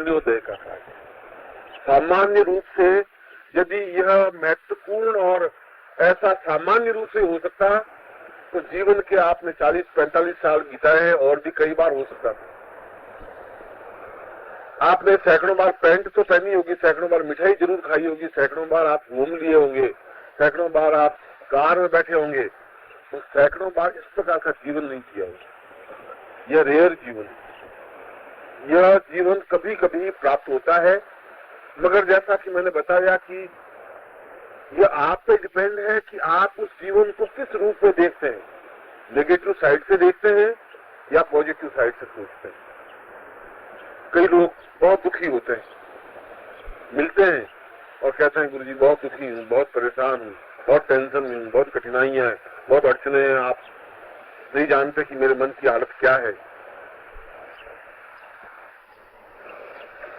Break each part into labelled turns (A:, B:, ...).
A: पुण्योदय का कार्य। सामान्य रूप से यदि यह महत्वपूर्ण और ऐसा सामान्य रूप से हो सकता तो जीवन के आपने 40-45 साल बिताए हैं, और भी कई बार हो सकता था। आपने सैकड़ों बार पैंट तो पहनी होगी, सैकड़ों बार मिठाई जरूर खाई होगी, सैकड़ों बार आप घूम लिए होंगे, सैकड़ों बार आप कार में बैठे होंगे, तो सैकड़ों बार इस प्रकार का जीवन नहीं किया होगा। यह रेयर जीवन, यह जीवन कभी कभी प्राप्त होता है, मगर जैसा कि मैंने बताया कि यह आप पे डिपेंड है कि आप उस जीवन को किस रूप में देखते हैं। नेगेटिव साइड से देखते हैं या पॉजिटिव साइड से सोचते हैं। कई लोग बहुत दुखी होते हैं, मिलते हैं और कहते हैं गुरुजी बहुत दुखी हूँ, बहुत परेशान हूँ, बहुत टेंशन में हूँ, बहुत कठिनाइयां हैं, बहुत अड़चने हैं, आप नहीं जानते कि मेरे मन की हालत क्या है।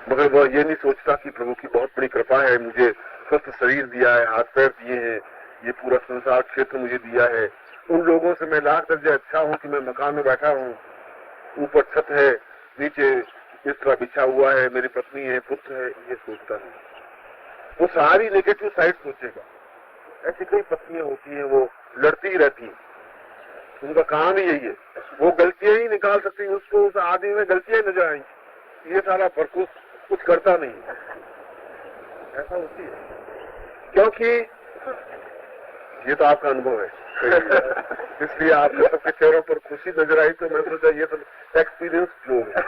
A: मगर वह ये नहीं सोचता कि प्रभु की बहुत बड़ी कृपा है, मुझे स्वस्थ शरीर दिया है, हाथ पैर दिए हैं, ये पूरा संसार क्षेत्र मुझे दिया है। उन लोगों से मैं लाख दर्जे अच्छा हूँ कि मैं मकान में बैठा हूँ, ऊपर छत है, नीचे बिस्तरा बिछा हुआ है, मेरी पत्नी है, पुत्र है, ये सोचता है। वो सारी नेगेटिव साइड सोचेगा। ऐसी कई पत्नियां होती हैं, वो लड़ती ही रहती हैं, उनका काम ही यही है, वो गलतियां ही निकाल सकती है, उसको उस आदमी में गलतियां नजर आएंगी, ये सारा परकुश कुछ करता नहीं। ऐसा होती है क्योंकि ये तो आपका अनुभव है इसलिए आपके सबके चेहरों पर खुशी नजर आई, तो मैं सोचा ये सब एक्सपीरियंस लोग हैं।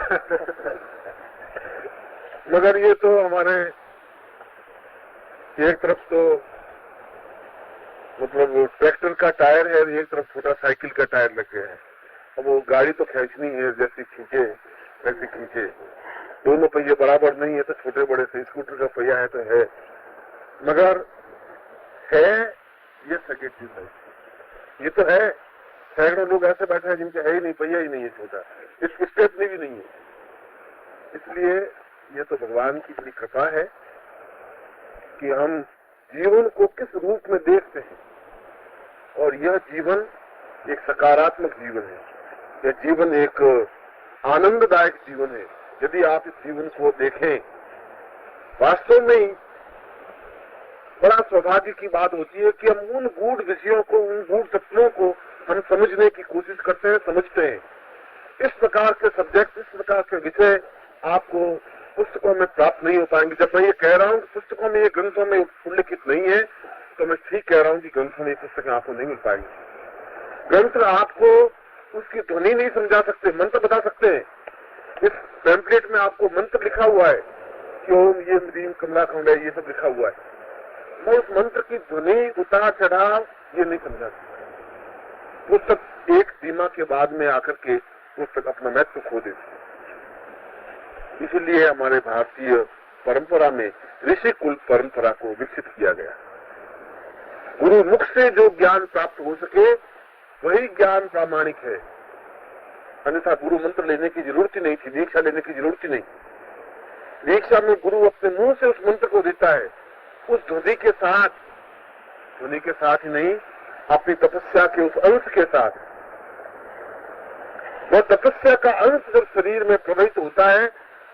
A: मगर ये तो हमारे एक तरफ तो मतलब ट्रैक्टर का टायर है, एक तरफ छोटा साइकिल का टायर लगे है। अब वो गाड़ी तो खींचनी है, जैसे खींचे वैसे खींचे, दोनों पहिए बराबर नहीं है तो छोटे बड़े से, स्कूटर का पहिया है तो है, मगर है ये सेकेंडरी साइड, ये तो है। सैकड़ों लोग ऐसे बैठे हैं जिनके है ही नहीं, पहिया ही नहीं है छोटा, इसकी स्टेपनी भी नहीं है। इसलिए ये तो भगवान की बड़ी कृपा है कि हम जीवन को किस रूप में देखते हैं, और यह जीवन एक सकारात्मक जीवन है, यह जीवन एक आनंददायक जीवन है। यदि आप इस जीवन को देखें, वास्तव में बड़ा सौभाग्य की बात होती है कि हम उन गूढ़ विषयों को, उन गूढ़ तत्वों को हम समझने की कोशिश करते हैं, समझते हैं। इस प्रकार के सब्जेक्ट, इस प्रकार के विषय आपको पुस्तकों में प्राप्त नहीं हो पाएंगे। जब मैं ये कह रहा हूँ कि पुस्तकों में, ये ग्रंथों में उल्लिखित नहीं है, तो मैं ठीक कह रहा हूँ कि ग्रंथों में पुस्तकें आपको नहीं मिल पाएंगी। ग्रंथ आपको उसकी ध्वनि नहीं समझा सकते, मंत्र बता सकते हैं। इस पैम्पलेट में आपको मंत्र लिखा हुआ है कि ओम ये ह्रीम कमला खंड है, ये सब लिखा हुआ है, मैं उस मंत्र की ध्वनि, उतार चढ़ाव ये नहीं समझा सकता। पुस्तक एक सीमा के बाद में आकर के पुस्तक अपना महत्व खो देती है। इसीलिए हमारे भारतीय परंपरा में ऋषि कुल परंपरा को विकसित किया गया। गुरु मुख से जो ज्ञान प्राप्त हो सके वही ज्ञान प्रामाणिक है, अन्यथा गुरु मंत्र लेने की जरूरत ही नहीं थी, दीक्षा लेने की जरूरत ही नहीं। दीक्षा में गुरु अपने मुंह से उस मंत्र को देता है, उस ध्वनि के साथ ही नहीं, अपनी तपस्या के उस अंश के साथ। वह तपस्या का अंश जब शरीर में प्रवाहित होता है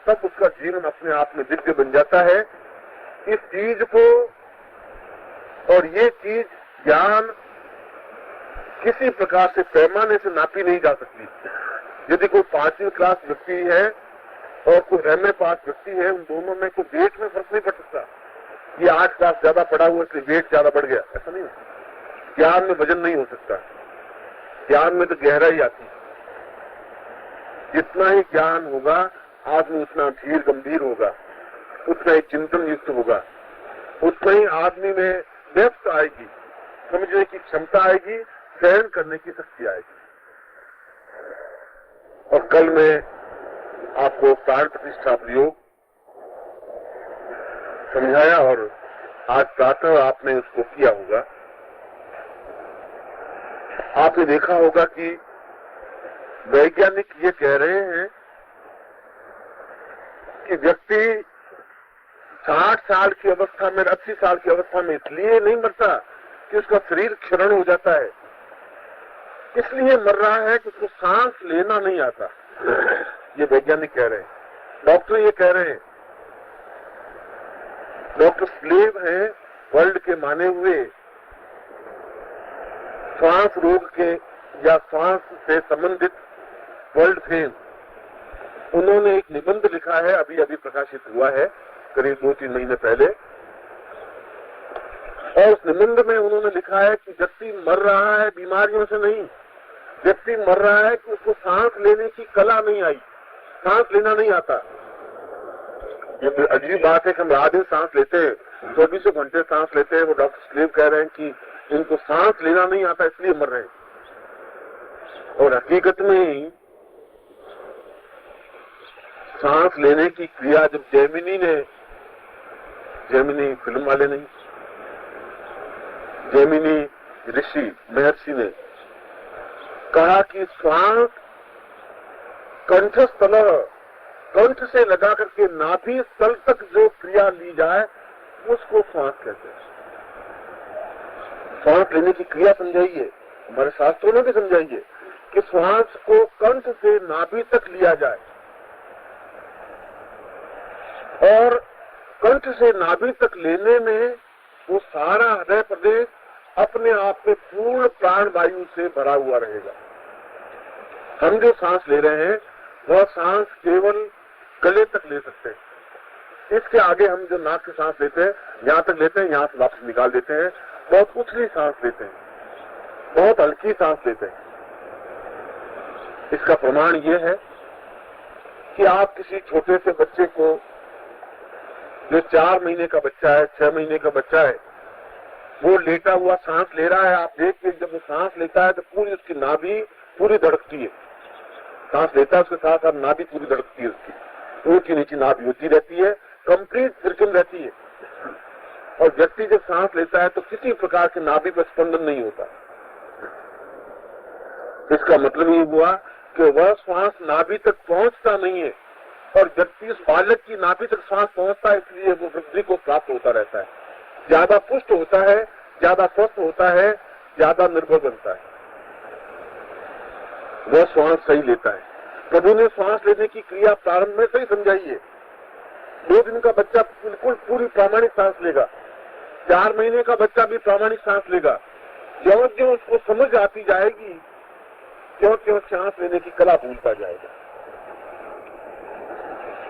A: तब उसका जीवन अपने आप में दिव्य बन जाता है। इस चीज को, और ये चीज ज्ञान किसी प्रकार से पैमाने से नापी नहीं जा सकती। यदि कोई 5वीं क्लास व्यक्ति है और कोई रहने पास व्यक्ति है, उन दोनों में कोई वेट में फर्क नहीं पड़ सकता। ये 8 क्लास ज्यादा पढ़ा हुआ इसलिए वेट ज्यादा बढ़ गया, ऐसा नहीं होता। ज्ञान में वजन नहीं हो सकता, ज्ञान में तो गहराई आती है। जितना ही ज्ञान होगा आदमी उतना धीर गंभीर होगा, उतना ही चिंतन युक्त होगा, उतना ही आदमी में डेप्थ आएगी, समझने की क्षमता आएगी, सहन करने की शक्ति आएगी। और कल मैं आपको प्राण प्रतिष्ठा प्रयोग समझाया और आज प्रातः आपने उसको किया होगा। आपने देखा होगा कि वैज्ञानिक ये कह रहे हैं कि व्यक्ति 60 साल की अवस्था में, 80 साल की अवस्था में इसलिए नहीं मरता कि उसका शरीर क्षरण हो जाता है, इसलिए मर रहा है कि उसको सांस लेना नहीं आता। ये वैज्ञानिक कह रहे हैं, डॉक्टर ये कह रहे हैं डॉक्टर स्लेव हैं वर्ल्ड के माने हुए श्वास रोग के या श्वास से संबंधित वर्ल्ड फेम। उन्होंने एक निबंध लिखा है, अभी अभी प्रकाशित हुआ है करीब 2-3 महीने पहले, और उस निबंध में उन्होंने लिखा है कि व्यक्ति मर रहा है बीमारियों से नहीं, व्यक्ति मर रहा है कि उसको सांस लेने की कला नहीं आई, सांस लेना नहीं आता। ये अजीब बात है कि हम रात दिन सांस लेते हैं, 24 घंटे सांस लेते हैं। वो डॉक्टर स्लेव कह रहे हैं कि इनको सांस लेना नहीं आता इसलिए मर रहे हैं। और हकीकत में सांस लेने की क्रिया जब जेमिनी फिल्म वाले नहीं, जेमिनी ऋषि महर्षि ने कहा कि श्वास कंठस्थल, कंठ से लगा करके नाभि स्थल तक जो क्रिया ली जाए उसको श्वास कहते हैं। श्वास लेने की क्रिया समझाइए, हमारे शास्त्रों ने भी समझाइए कि श्वास को कंठ से नाभि तक लिया जाए और कंठ से नाभि तक लेने में वो सारा हृदय प्रदेश अपने आप में पूर्ण प्राण वायु से भरा हुआ रहेगा। हम जो सांस ले रहे हैं वह सांस केवल गले तक ले सकते हैं। इसके आगे हम जो नाक से सांस लेते हैं यहाँ तक लेते हैं, यहाँ से वापस निकाल देते हैं, बहुत उछली सांस लेते हैं, बहुत हल्की सांस लेते हैं। इसका प्रमाण ये है कि आप किसी छोटे से बच्चे को, जो 4 महीने का बच्चा है, 6 महीने का बच्चा है, वो लेटा हुआ सांस ले रहा है, आप देखिए जब वो सांस लेता है तो पूरी उसकी नाभि पूरी धड़कती है। सांस लेता है उसके साथ साथ नाभि पूरी धड़कती है, उसकी ऊंची नीची नाभि होती रहती है, कंप्लीट सर्कल रहती है। और व्यक्ति जब सांस लेता है तो किसी प्रकार के नाभि पर स्पंदन नहीं होता। इसका मतलब ये हुआ कि वह श्वास नाभि तक पहुंचता नहीं है, और व्यक्ति उस बालक की नाभि तक श्वास पहुंचता है, इसलिए वो वृद्धि को प्राप्त होता रहता है, ज्यादा पुष्ट होता है, ज्यादा स्वस्थ होता है, ज्यादा निर्भर बनता है, वह श्वास सही लेता है। प्रभु ने श्वास लेने की क्रिया प्रारंभ में सही समझाई है। 2 दिन का बच्चा बिल्कुल पूरी प्रामाणिक सांस लेगा, 4 महीने का बच्चा भी प्रामाणिक सांस लेगा। ज्यों ज्यों उसको समझ आती जाएगी त्यों त्यों सांस लेने की कला भूलता जाएगा।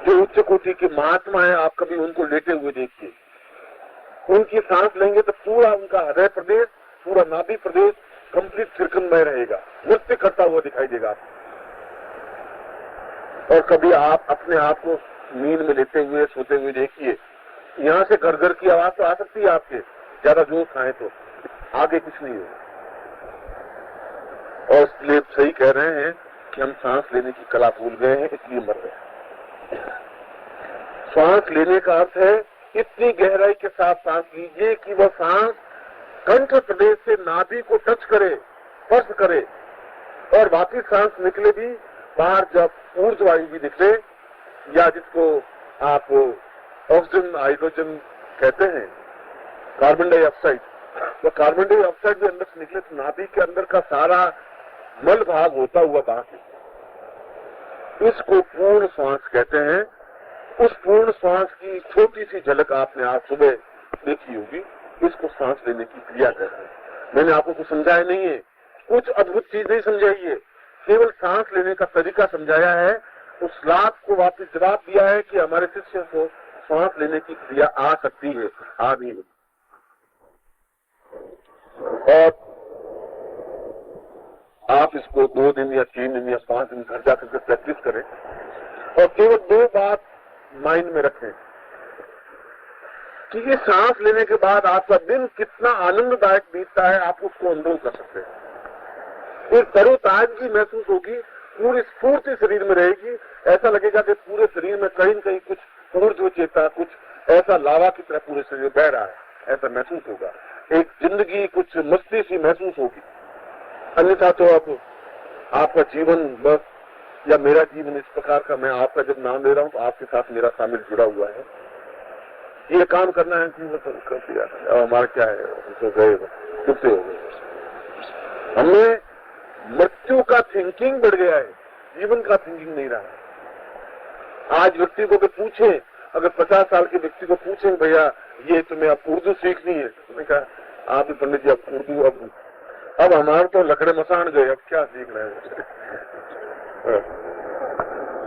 A: जो उच्च कोटि के महात्मा है, आप कभी उनको लेटे हुए देखिए, उनकी सांस लेंगे तो पूरा उनका हृदय प्रदेश, पूरा नाभि प्रदेश कंप्लीट सिरकनमय रहेगा, नृत्य करता हुआ दिखाई देगा आपको। और कभी आप अपने आप को नींद में लेते हुए, सोते हुए देखिए, यहाँ से घर की आवाज तो आ सकती है आपके, ज्यादा जोर खाएं तो आगे कुछ नहीं होगा। और इसलिए सही कह रहे हैं कि हम सांस लेने की कला भूल गए हैं, इसलिए मर गए। सांस लेने का अर्थ है इतनी गहराई के साथ सांस लीजिए कि वह सांस कंठ प्रदेश से नाभि को टच करे, स्पर्श करे, और बाकी सांस निकले भी बाहर, जब ऊर्ध्ववायु भी निकले, या जिसको आप ऑक्सीजन हाइड्रोजन कहते हैं, कार्बन डाइऑक्साइड, तो कार्बन डाइऑक्साइड भी अंदर से निकले तो नाभि के अंदर का सारा मल भाग होता हुआ बाहर, इसको पूर्ण श्वास कहते हैं। उस पूर्ण श्वास की छोटी सी झलक आपने आज सुबह देखी होगी, इसको सांस लेने की क्रिया कहते हैं। मैंने आपको कुछ समझाया नहीं है, कुछ अद्भुत चीज नहीं समझाई है, केवल सांस लेने का तरीका समझाया है। उस लाभ को वापस जवाब दिया है कि हमारे शिष्य को सांस लेने की क्रिया आ सकती है, आ भी है। और आप इसको 2 दिन या 3 दिन या 5 दिन घर जाकर के प्रैक्टिस करें, और केवल 2 बात माइंड में रखें कि ये सांस लेने के बाद आपका दिन कितना आनंददायक बीतता है, आप उसको अनुभव कर सकते हैं। एक तरोताजगी महसूस होगी, पूरी स्फूर्ति शरीर में रहेगी, ऐसा लगेगा कि पूरे शरीर में कहीं न कहीं कुछ ऊर्जा चेता, कुछ ऐसा लावा की तरह पूरे शरीर बह रहा है, ऐसा महसूस होगा। एक जिंदगी कुछ मस्ती सी महसूस होगी। अन्यथा तो अब आपका जीवन बस, या मेरा जीवन इस प्रकार का, मैं आपका जब नाम ले रहा हूँ तो आपके साथ मेरा शामिल जुड़ा हुआ है, ये काम करना है जीवन कर दिया, और हमारा क्या है, तो गए कितने हो गए। हमें मृत्यु का थिंकिंग बढ़ गया है, जीवन का थिंकिंग नहीं रहा। आज व्यक्ति को पूछे अगर 50 साल के व्यक्ति को पूछें भैया ये तुम्हें अब उर्दू सीखनी है, तो मैंने कहा आप ही पंडित जी अब उर्दू अब हमारे तो लकड़े मसान गए, अब क्या सीख रहे हैं।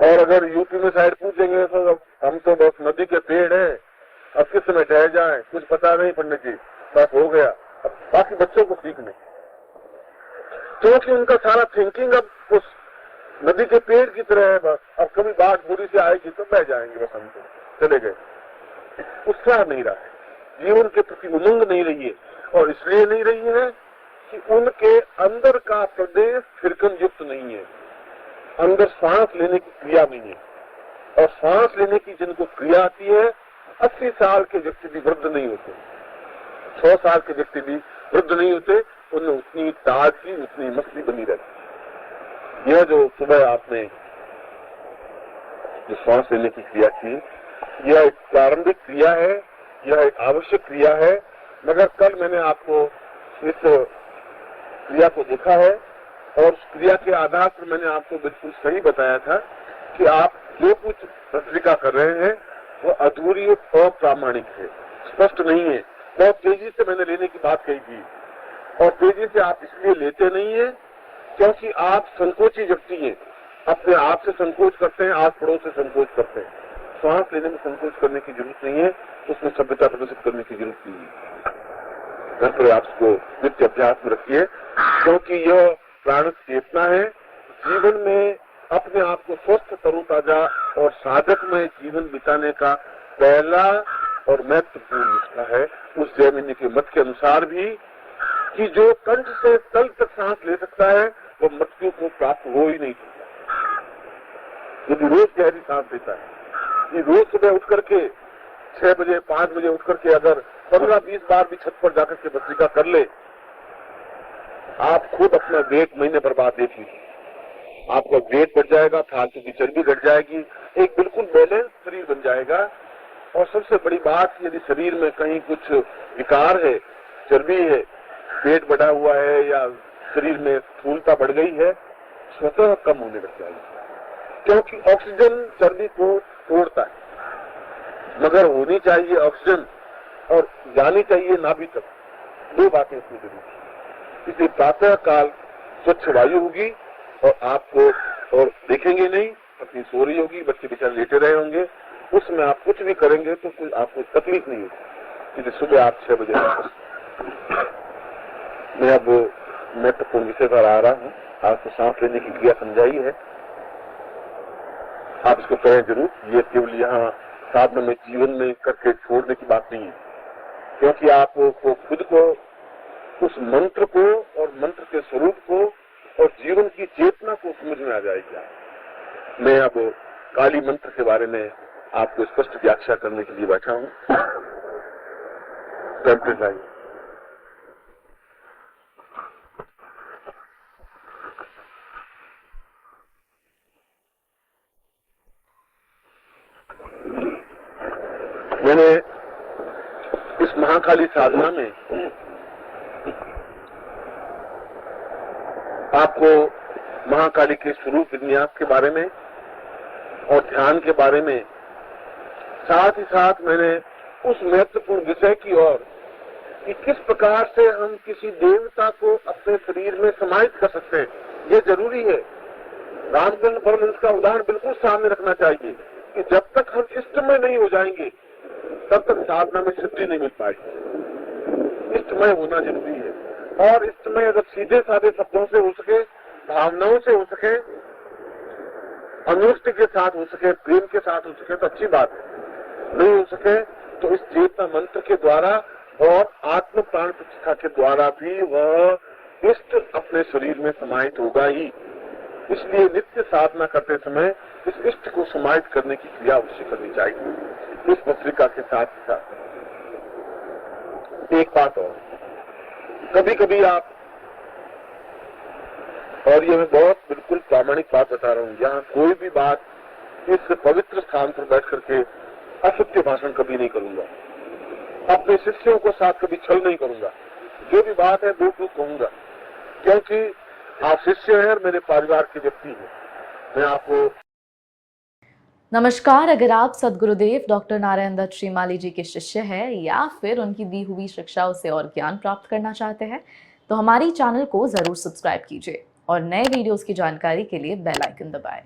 A: और अगर यूपी में साइड पूछेंगे तो हम तो बस नदी के पेड़ हैं, अब किस समय ठहर जाए, कुछ पता नहीं पंडित जी, बस हो गया। अब बाकी बच्चों को सीखने, क्योंकि उनका सारा थिंकिंग अब उस नदी के पेड़ की तरह है। बस अब कभी बात बुरी से आएगी तो बह जाएंगे, बस हम तो चले गए। उत्साह नहीं रहा है, जीवन के प्रति उमंग नहीं रही है, और इसलिए नहीं रही है कि उनके अंदर का प्रदेश फिरकन युक्त नहीं है, अंदर सांस लेने की क्रिया नहीं है। और सांस लेने की जिनको क्रिया आती है, 80 साल के व्यक्ति भी वृद्ध नहीं होते, 100 साल के व्यक्ति भी वृद्ध नहीं होते, उनमें उतनी ताजगी उतनी मस्ती बनी रहती। यह जो सुबह आपने जो सांस लेने की क्रिया की, यह एक प्रारंभिक क्रिया है, यह एक आवश्यक क्रिया है, मगर कल मैंने आपको इस क्रिया को देखा है और उस क्रिया के आधार पर मैंने आपको बिल्कुल सही बताया था कि आप जो कुछ पत्रिका कर रहे हैं वो अधूरी और अप्रामाणिक है, स्पष्ट नहीं है। बहुत तेजी से मैंने लेने की बात कही थी, और तेजी से आप इसलिए लेते नहीं है क्योंकि आप संकोची व्यक्ति हैं, अपने आप से संकोच करते हैं, आस पड़ोस से संकोच करते हैं। सांस लेने में संकोच करने की जरूरत नहीं है, उसमें सभ्यता प्रदर्शित करने की जरूरत नहीं है। घर पर आप उसको नित्य अभ्यास में रखिए, क्योंकि यह प्राण चेतना है। जीवन में अपने आप को स्वस्थ, तरोताजा और साधक में जीवन बिताने का पहला और महत्वपूर्ण नुस्खा है उस जैमिनी के मत के अनुसार भी, कि जो कंठ से तल तक सांस ले सकता है वो मृत्यु को प्राप्त हो ही नहीं सकता। यदि रोज गहरी सांस लेता है, ये रोज सुबह उठ करके 6 बजे 5 बजे उठ करके अगर 15-20 बार भी छत पर जाकर के भस्त्रिका कर ले, आप खुद अपना वेट महीने पर बाद देख लीजिए, आपका वेट बढ़ जाएगा, फालतू की चर्बी घट जाएगी, एक बिल्कुल बैलेंस शरीर बन जाएगा। और सबसे बड़ी बात, यदि शरीर में कहीं कुछ विकार है, चर्बी है, पेट बढ़ा हुआ है या शरीर में स्थूलता बढ़ गई है, स्वतः कम होने लग जाएगी, क्योंकि ऑक्सीजन चर्बी को तोड़ता है। मगर होनी चाहिए ऑक्सीजन और जानी चाहिए नाभि तक, दो बातें इसमें जरूरी है। इसलिए प्रातः काल स्वच्छ वायु होगी और आपको और देखेंगे नहीं, अपनी सो रही होगी, बच्चे बेचारे लेटे रहे होंगे, उसमें आप कुछ भी करेंगे तो कोई आपको तकलीफ नहीं होगी। इसलिए सुबह आप 6 बजे मैं अब महत्वपूर्ण विषय पर आ रहा हूँ। आपको सांस लेने की क्रिया समझाई है, आप इसको करें जरूर। ये केवल यहाँ साधना में जीवन में करके छोड़ने की बात नहीं है, क्योंकि आपको खुद को उस मंत्र को और मंत्र के स्वरूप को और जीवन की चेतना को समझ में आ जाएगी। मैं अब काली मंत्र के बारे में आपको स्पष्ट व्याख्या करने के लिए बैठा हूँ। मैंने इस महाकाली साधना में आपको महाकाली के स्वरूप विन्यास के बारे में और ध्यान के बारे में, साथ ही साथ मैंने उस महत्वपूर्ण विषय की ओर कि किस प्रकार से हम किसी देवता को अपने शरीर में समाहित कर सकते हैं, ये जरूरी है। रामचंद्र परमहंस का उदाहरण बिल्कुल सामने रखना चाहिए कि जब तक हम इष्टमय नहीं हो जाएंगे तब तक साधना में सिद्धि नहीं मिल पाएगी। इष्टमय होना जरूरी है, और इष्टमय अगर सीधे साधे शब्दों से हो सके, भावनाओं से हो सके, अनुष्टि के साथ हो सके, प्रेम के साथ हो सके तो अच्छी बात है। नहीं हो सके तो इस चेतना मंत्र के द्वारा और आत्म प्राण प्रतिष्ठा के द्वारा भी वह इष्ट अपने शरीर में समाहित होगा ही। इसलिए नित्य साधना करते समय इस इष्ट को समाहित करने की क्रिया अवश्य करनी चाहिए। इस पत्रिका के साथ साथ एक बात और, कभी कभी आप, और ये मैं बहुत बिल्कुल प्रामाणिक बात बता रहा हूँ, यहाँ कोई भी बात इस पवित्र स्थान पर बैठ करके असत्य भाषण कभी नहीं करूंगा, अपने शिष्यों को साथ कभी छल नहीं करूंगा, जो भी बात है दो कहूंगा, क्योंकि आप शिष्य हैं और मेरे परिवार के व्यक्ति हैं। मैं आपको
B: नमस्कार। अगर आप सद्गुरुदेव डॉक्टर नारायण दत्त श्रीमाली जी के शिष्य हैं या फिर उनकी दी हुई शिक्षाओं से और ज्ञान प्राप्त करना चाहते हैं तो हमारी चैनल को जरूर सब्सक्राइब कीजिए और नए वीडियोस की जानकारी के लिए बेल आइकन दबाएं।